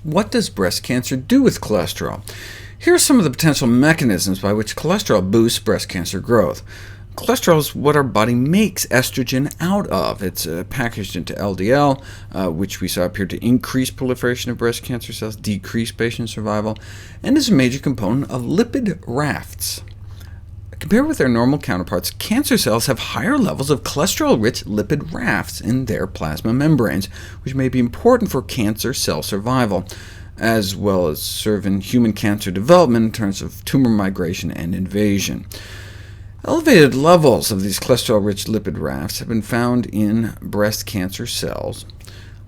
What does breast cancer do with cholesterol? Here are some of the potential mechanisms by which cholesterol boosts breast cancer growth. Cholesterol is what our body makes estrogen out of. It's packaged into LDL, which we saw appear to increase proliferation of breast cancer cells, decrease patient survival, and is a major component of lipid rafts. Compared with their normal counterparts, cancer cells have higher levels of cholesterol-rich lipid rafts in their plasma membranes, which may be important for cancer cell survival, as well as serve in human cancer development in terms of tumor migration and invasion. Elevated levels of these cholesterol-rich lipid rafts have been found in breast cancer cells,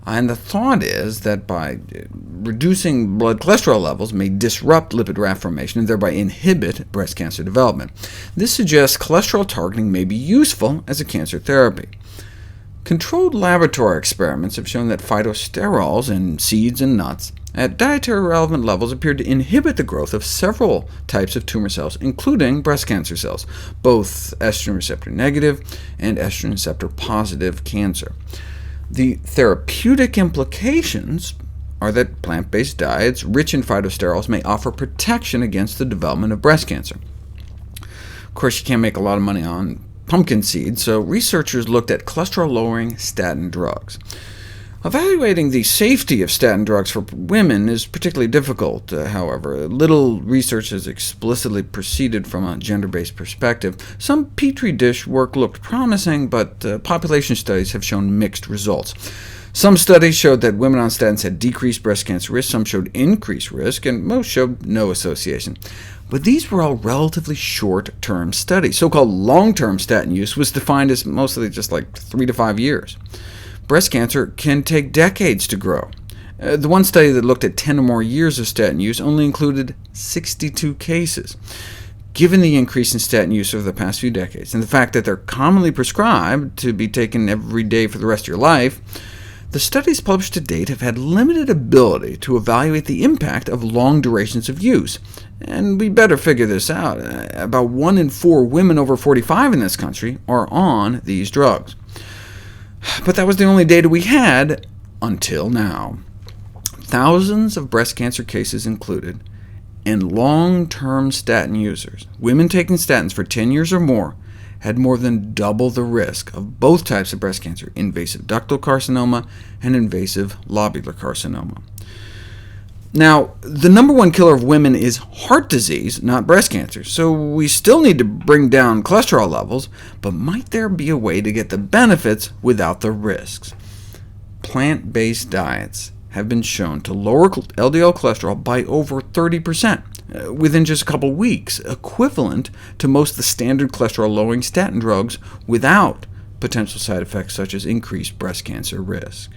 and the thought is that by reducing blood cholesterol levels may disrupt lipid raft formation and thereby inhibit breast cancer development. This suggests cholesterol targeting may be useful as a cancer therapy. Controlled laboratory experiments have shown that phytosterols in seeds and nuts at dietary relevant levels appear to inhibit the growth of several types of tumor cells, including breast cancer cells, both estrogen receptor negative and estrogen receptor positive cancer. The therapeutic implications are that plant-based diets rich in phytosterols may offer protection against the development of breast cancer. Of course, you can't make a lot of money on pumpkin seeds, so researchers looked at cholesterol-lowering statin drugs. Evaluating the safety of statin drugs for women is particularly difficult, however. Little research has explicitly proceeded from a gender-based perspective. Some Petri dish work looked promising, but population studies have shown mixed results. Some studies showed that women on statins had decreased breast cancer risk, some showed increased risk, and most showed no association. But these were all relatively short-term studies. So-called long-term statin use was defined as mostly just like 3 to 5 years. Breast cancer can take decades to grow. The one study that looked at 10 or more years of statin use only included 62 cases. Given the increase in statin use over the past few decades, and the fact that they're commonly prescribed to be taken every day for the rest of your life, the studies published to date have had limited ability to evaluate the impact of long durations of use. And we better figure this out. About 1 in 4 women over 45 in this country are on these drugs. But that was the only data we had until now. Thousands of breast cancer cases included, and long-term statin users, women taking statins for 10 years or more, had more than double the risk of both types of breast cancer, invasive ductal carcinoma and invasive lobular carcinoma. Now, the #1 killer of women is heart disease, not breast cancer, so we still need to bring down cholesterol levels, but might there be a way to get the benefits without the risks? Plant-based diets have been shown to lower LDL cholesterol by over 30%, within just a couple weeks, equivalent to most of the standard cholesterol-lowering statin drugs without potential side effects such as increased breast cancer risk.